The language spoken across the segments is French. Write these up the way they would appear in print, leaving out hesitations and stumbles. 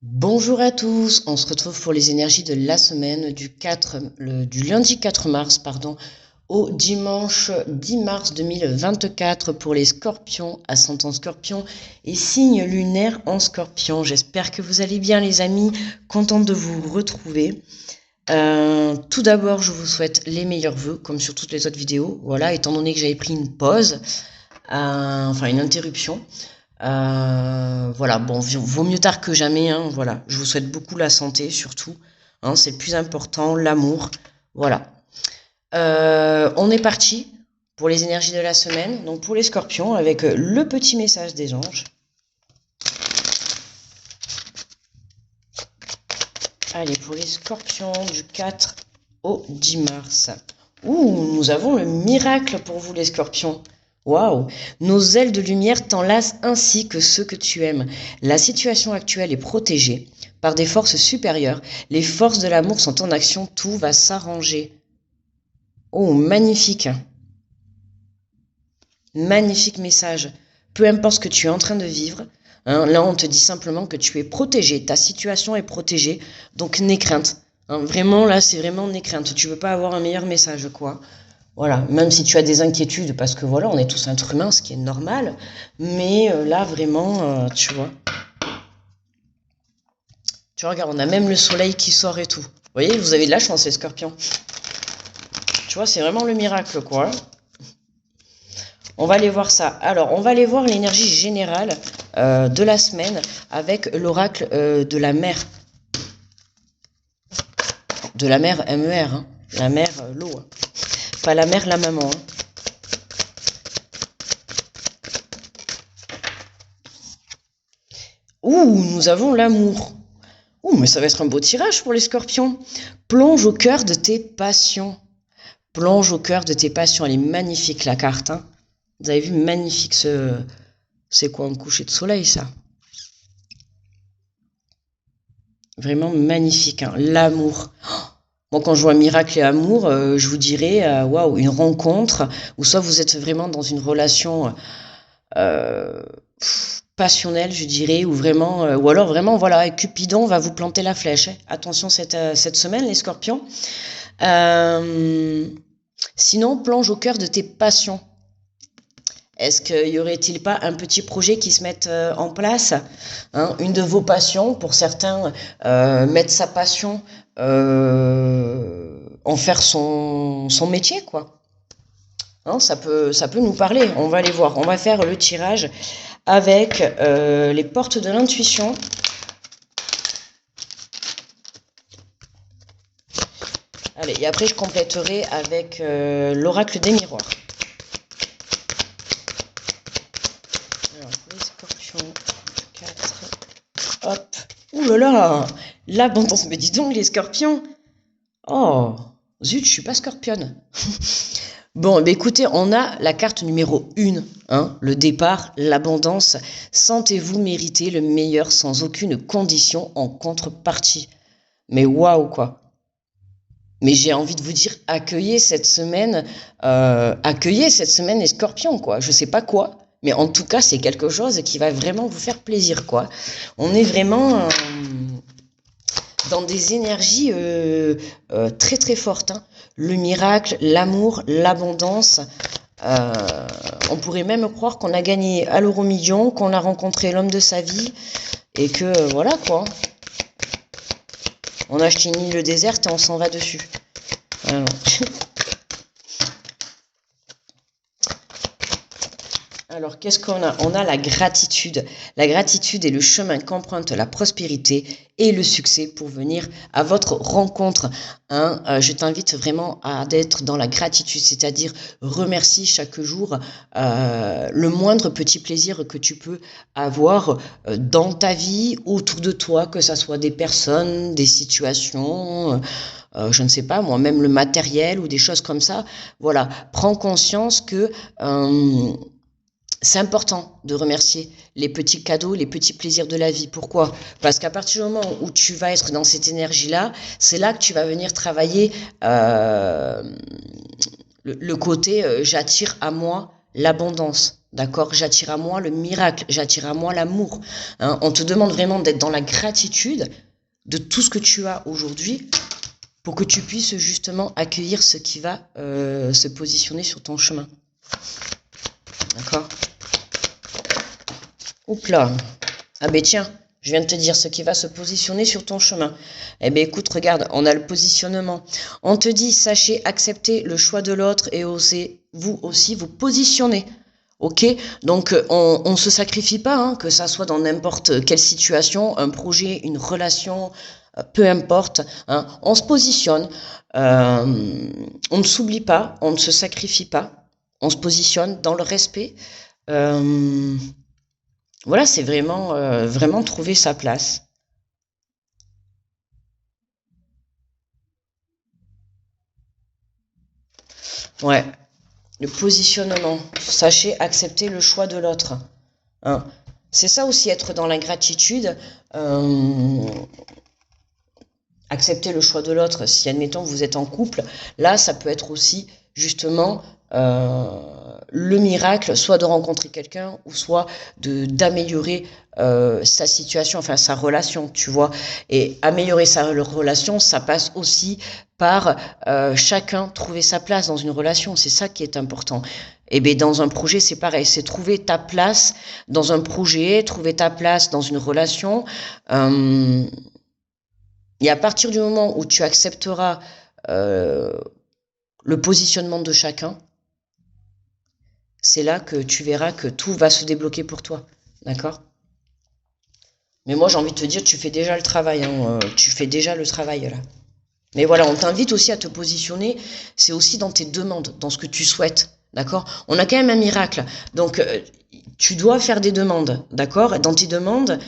Bonjour à tous, on se retrouve pour les énergies de la semaine du lundi 4 mars au dimanche 10 mars 2024 pour les scorpions, ascendant scorpion et signe lunaire en scorpion. J'espère que vous allez bien les amis, contente de vous retrouver. Tout d'abord, je vous souhaite les meilleurs vœux comme sur toutes les autres vidéos. Voilà, étant donné que j'avais pris une pause, enfin une interruption. Voilà, bon, vaut mieux tard que jamais, hein, voilà. Je vous souhaite beaucoup la santé, surtout, hein, c'est le plus important, l'amour, voilà. On est parti pour les énergies de la semaine, donc pour les scorpions, avec le petit message des anges. Allez, pour les scorpions du 4 au 10 mars. Ouh, nous avons le miracle pour vous les scorpions. Waouh! Nos ailes de lumière t'enlacent ainsi que ceux que tu aimes. La situation actuelle est protégée par des forces supérieures. Les forces de l'amour sont en action. Tout va s'arranger. Oh, magnifique! Magnifique message. Peu importe ce que tu es en train de vivre, hein, là on te dit simplement que tu es protégé. Ta situation est protégée. Donc n'aie crainte. Hein, vraiment, là c'est vraiment n'aie crainte. Tu veux pas avoir un meilleur message, quoi. Voilà, même si tu as des inquiétudes, parce que voilà, on est tous êtres humains, ce qui est normal, mais là vraiment, tu vois, regarde, on a même le soleil qui sort et tout. Vous voyez, vous avez de la chance les scorpions. Tu vois, c'est vraiment le miracle, quoi. On va aller voir ça. Alors, on va aller voir l'énergie générale de la semaine avec l'oracle de la mer. De la mer MER, hein. La mer, l'eau. Hein. Pas la mer, la maman. Hein. Ouh, nous avons l'amour. Ouh, mais ça va être un beau tirage pour les scorpions. Plonge au cœur de tes passions. Plonge au cœur de tes passions. Elle est magnifique, la carte. Hein. Vous avez vu, magnifique ce... C'est quoi un coucher de soleil, ça? Vraiment magnifique, hein. L'amour. Bon, quand je vois miracle et amour, je vous dirais, waouh, une rencontre, ou soit vous êtes vraiment dans une relation euh, passionnelle, je dirais, ou vraiment, ou alors vraiment, voilà, Cupidon va vous planter la flèche. Hein. Attention cette semaine, les scorpions. Sinon, plonge au cœur de tes passions. Est-ce qu'il y aurait-il pas un petit projet qui se mette en place, hein, une de vos passions, pour certains, mettre sa passion, en faire son métier, quoi. Hein, ça peut nous parler. On va aller voir. On va faire le tirage avec les portes de l'intuition. Allez, et après je compléterai avec l'oracle des miroirs. Alors, les scorpions, 4. Hop. Ouh là là, l'abondance. Mais dis donc, les scorpions. Oh, zut, je suis pas scorpionne. Bon, bah écoutez, on a la carte numéro 1, hein, le départ, l'abondance. Sentez-vous mériter le meilleur sans aucune condition en contrepartie. Mais waouh, quoi. Mais j'ai envie de vous dire, accueillez cette semaine les scorpions, quoi. Je sais pas quoi, mais en tout cas, c'est quelque chose qui va vraiment vous faire plaisir, quoi. On est vraiment dans des énergies très très fortes. Hein. Le miracle, l'amour, l'abondance. Euh, on pourrait même croire qu'on a gagné à l'euro-million, qu'on a rencontré l'homme de sa vie, et que voilà, quoi. On achète une île déserte et on s'en va dessus. Alors. Alors, qu'est-ce qu'on a? On a la gratitude. La gratitude est le chemin qu'emprunte la prospérité et le succès pour venir à votre rencontre. Hein, je t'invite vraiment à d'être dans la gratitude, c'est-à-dire remercie chaque jour le moindre petit plaisir que tu peux avoir dans ta vie, autour de toi, que ça soit des personnes, des situations... je ne sais pas, moi, même le matériel ou des choses comme ça. Voilà, prends conscience que c'est important de remercier les petits cadeaux, les petits plaisirs de la vie. Pourquoi? Parce qu'à partir du moment où tu vas être dans cette énergie-là, c'est là que tu vas venir travailler le côté j'attire à moi l'abondance. d'accord? J'attire à moi le miracle, j'attire à moi l'amour. Hein. On te demande vraiment d'être dans la gratitude de tout ce que tu as aujourd'hui pour que tu puisses justement accueillir ce qui va se positionner sur ton chemin. D'accord? Oups là. Ah ben tiens, je viens de te dire ce qui va se positionner sur ton chemin. Eh ben écoute, regarde, on a le positionnement. On te dit, sachez accepter le choix de l'autre et osez vous aussi vous positionner. Ok? Donc on ne se sacrifie pas, hein, que ça soit dans n'importe quelle situation, un projet, une relation, peu importe. Hein, on se positionne, on ne s'oublie pas, on ne se sacrifie pas, on se positionne dans le respect. Voilà, c'est vraiment, vraiment trouver sa place. Ouais, le positionnement. Sachez accepter le choix de l'autre. Hein. C'est ça aussi, être dans la gratitude. Accepter le choix de l'autre. Si, admettons, vous êtes en couple, là, ça peut être aussi, justement, le miracle, soit de rencontrer quelqu'un, ou soit d'améliorer sa situation, enfin sa relation, tu vois. Et améliorer sa relation, ça passe aussi par chacun trouver sa place dans une relation. C'est ça qui est important. Et bien dans un projet, c'est pareil, c'est trouver ta place dans un projet, trouver ta place dans une relation. Et à partir du moment où tu accepteras le positionnement de chacun, c'est là que tu verras que tout va se débloquer pour toi. D'accord? Mais moi, j'ai envie de te dire, tu fais déjà le travail. Hein, tu fais déjà le travail, là. Mais voilà, on t'invite aussi à te positionner. C'est aussi dans tes demandes, dans ce que tu souhaites. D'accord? On a quand même un miracle. Donc, tu dois faire des demandes. D'accord? Dans tes demandes,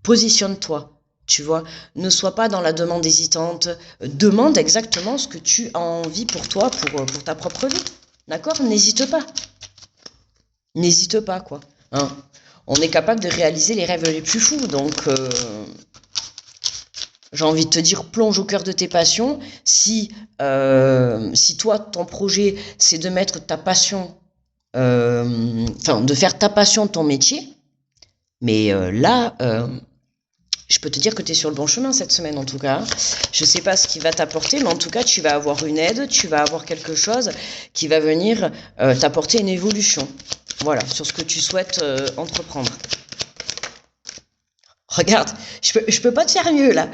positionne-toi. Tu vois, ne sois pas dans la demande hésitante. Demande exactement ce que tu as envie pour toi, pour ta propre vie. D'accord? N'hésite pas. N'hésite pas, quoi. Hein? On est capable de réaliser les rêves les plus fous. Donc, j'ai envie de te dire, plonge au cœur de tes passions. Si toi, ton projet, c'est de mettre ta passion, enfin, de faire ta passion ton métier, mais là, je peux te dire que tu es sur le bon chemin cette semaine en tout cas. Je ne sais pas ce qui va t'apporter, mais en tout cas, tu vas avoir une aide, tu vas avoir quelque chose qui va venir t'apporter une évolution. Voilà, sur ce que tu souhaites entreprendre. Regarde, je peux pas te faire mieux là.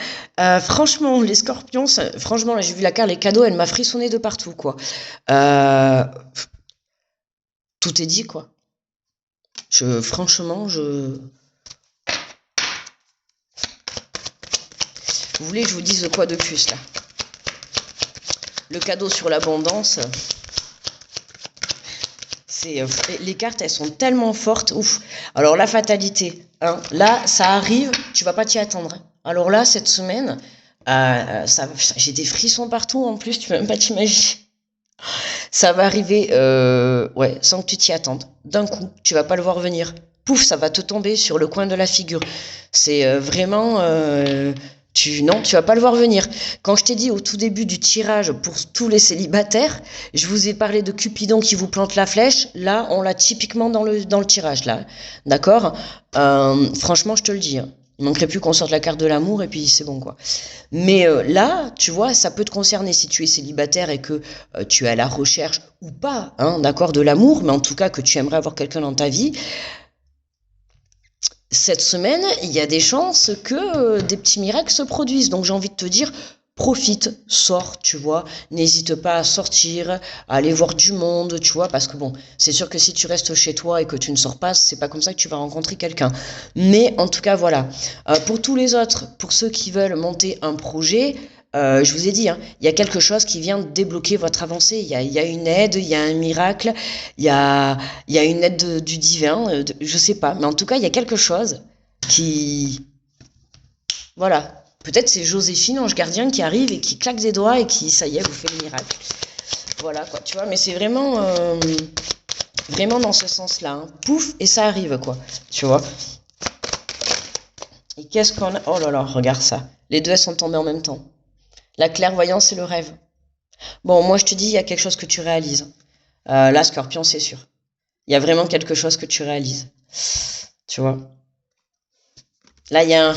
Franchement, les scorpions, franchement, là j'ai vu la carte, les cadeaux, elle m'a frissonné de partout quoi. Tout est dit quoi. Franchement, Vous voulez que je vous dise quoi de plus là? Le cadeau sur l'abondance. Les cartes, elles sont tellement fortes. Ouf. Alors la fatalité. Hein, là, ça arrive, tu vas pas t'y attendre. Alors là, cette semaine, j'ai des frissons partout en plus, tu peux même pas t'imaginer. Ça va arriver, ouais, sans que tu t'y attendes. D'un coup, tu vas pas le voir venir. Pouf, ça va te tomber sur le coin de la figure. C'est vraiment... non, tu vas pas le voir venir. Quand je t'ai dit au tout début du tirage pour tous les célibataires, je vous ai parlé de Cupidon qui vous plante la flèche. Là, on l'a typiquement dans le tirage, là. D'accord? Franchement, je te le dis. Hein. Il manquerait plus qu'on sorte la carte de l'amour et puis c'est bon, quoi. Mais là, tu vois, ça peut te concerner si tu es célibataire et que tu es à la recherche ou pas, hein, d'accord, de l'amour, mais en tout cas que tu aimerais avoir quelqu'un dans ta vie. Cette semaine, il y a des chances que des petits miracles se produisent. Donc j'ai envie de te dire, profite, sors, tu vois. N'hésite pas à sortir, à aller voir du monde, tu vois. Parce que bon, c'est sûr que si tu restes chez toi et que tu ne sors pas, c'est pas comme ça que tu vas rencontrer quelqu'un. Mais en tout cas, voilà. Pour tous les autres, pour ceux qui veulent monter un projet, je vous ai dit, hein, il y a quelque chose qui vient débloquer votre avancée. Il y a une aide, il y a un miracle, il y a une aide du divin, je sais pas. Mais en tout cas, il y a quelque chose qui... Voilà. Peut-être c'est Joséphine, ange gardien, qui arrive et qui claque des doigts et qui, ça y est, vous fait le miracle. Voilà, quoi, tu vois. Mais c'est vraiment, vraiment dans ce sens-là. Hein. Pouf, et ça arrive, quoi. Tu vois. Et qu'est-ce qu'on a... Oh là là, regarde ça. Les deux, elles sont tombées en même temps. La clairvoyance et le rêve. Bon, moi je te dis, il y a quelque chose que tu réalises. Là, Scorpion, c'est sûr. Il y a vraiment quelque chose que tu réalises. Tu vois. Là, il y a un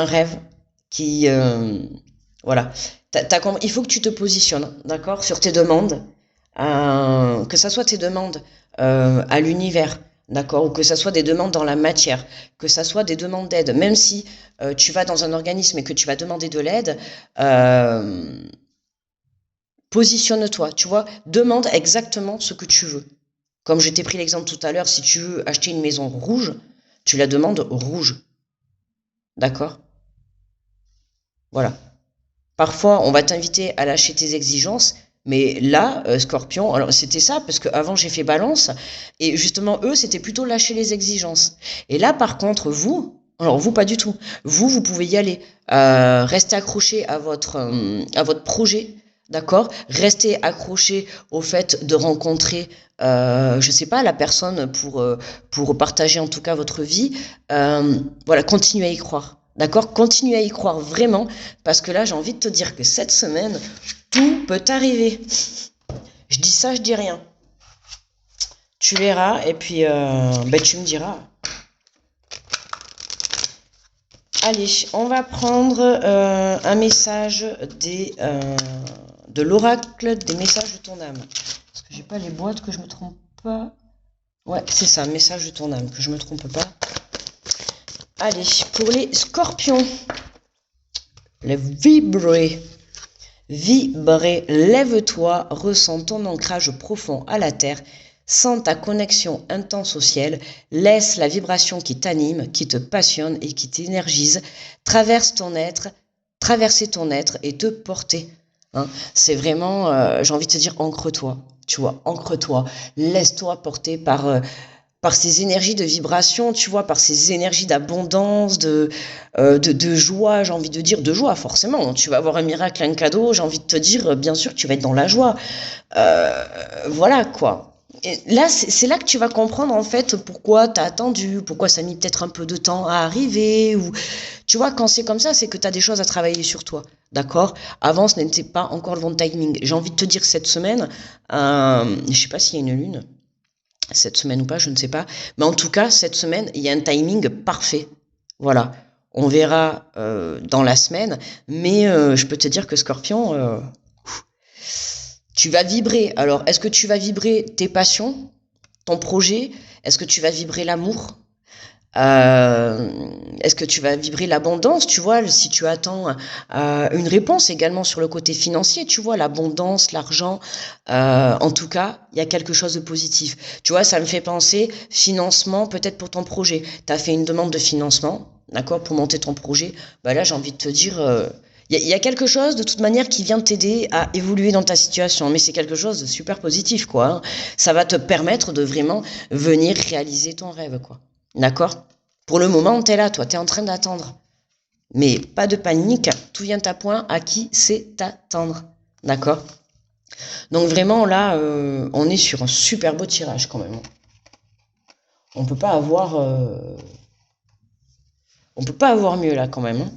rêve qui, voilà. Il faut que tu te positionnes, d'accord, sur tes demandes, que ça soit tes demandes à l'univers, d'accord, ou que ça soit des demandes dans la matière, que ça soit des demandes d'aide, même si tu vas dans un organisme et que tu vas demander de l'aide, positionne-toi, tu vois, demande exactement ce que tu veux. Comme je t'ai pris l'exemple tout à l'heure, si tu veux acheter une maison rouge, tu la demandes rouge, d'accord? Voilà. Parfois, on va t'inviter à lâcher tes exigences, mais là, Scorpion, alors c'était ça, parce qu'avant j'ai fait Balance, et justement, eux, c'était plutôt lâcher les exigences. Et là, par contre, vous, alors vous, pas du tout. Vous pouvez y aller. Restez accroché à votre projet, d'accord? Restez accroché au fait de rencontrer, je sais pas, la personne pour partager en tout cas votre vie. Voilà, continuez à y croire. D'accord? Continue à y croire vraiment, parce que là, j'ai envie de te dire que cette semaine, tout peut arriver. Je dis ça, je dis rien. Tu verras, et puis ben, tu me diras. Allez, on va prendre un message de l'oracle des messages de ton âme. Parce que j'ai pas les boîtes, que je me trompe pas. Ouais, c'est ça, message de ton âme, que je me trompe pas. Allez, pour les scorpions. Vibrer, lève-toi, ressens ton ancrage profond à la terre, sens ta connexion intense au ciel, laisse la vibration qui t'anime, qui te passionne et qui t'énergise, traverser ton être et te porter. Hein. C'est vraiment, j'ai envie de te dire, ancre-toi, tu vois, ancre-toi, laisse-toi porter par ces énergies de vibration, tu vois, par ces énergies d'abondance, de joie, j'ai envie de dire, de joie, forcément. Tu vas avoir un miracle, un cadeau, j'ai envie de te dire, bien sûr, tu vas être dans la joie. Voilà, quoi. Et là, c'est là que tu vas comprendre, en fait, pourquoi tu as attendu, pourquoi ça a mis peut-être un peu de temps à arriver, ou... Tu vois, quand c'est comme ça, c'est que tu as des choses à travailler sur toi, d'accord? Avant, ce n'était pas encore le bon timing. J'ai envie de te dire, cette semaine, je sais pas s'il y a une lune, cette semaine ou pas, je ne sais pas. Mais en tout cas, cette semaine, il y a un timing parfait. Voilà. On verra dans la semaine. Mais je peux te dire que Scorpion, tu vas vibrer. Alors, est-ce que tu vas vibrer tes passions, ton projet? Est-ce que tu vas vibrer l'amour? Euh, Est-ce que tu vas vibrer l'abondance, tu vois, si tu attends une réponse également sur le côté financier, tu vois, l'abondance, l'argent, en tout cas, il y a quelque chose de positif. Tu vois, ça me fait penser financement peut-être pour ton projet. Tu as fait une demande de financement, d'accord, pour monter ton projet. Bah là, j'ai envie de te dire, il y a quelque chose de toute manière qui vient t'aider à évoluer dans ta situation, mais c'est quelque chose de super positif, quoi. Hein. Ça va te permettre de vraiment venir réaliser ton rêve, quoi. D'accord? Pour le moment, tu es là, toi, tu es en train d'attendre. Mais pas de panique, tout vient à point, à qui c'est attendre. D'accord? Donc vraiment, là, on est sur un super beau tirage quand même. On peut pas avoir, on peut pas avoir mieux là quand même. Hein.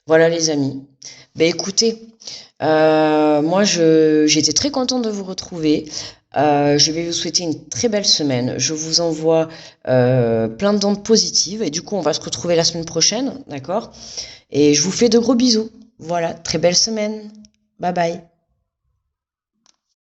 Voilà les amis. Ben écoutez, moi j'étais très contente de vous retrouver. Je vais vous souhaiter une très belle semaine. Je vous envoie plein d'ondes positives et du coup on va se retrouver la semaine prochaine, d'accord? Et je vous fais de gros bisous. Voilà, très belle semaine. Bye bye.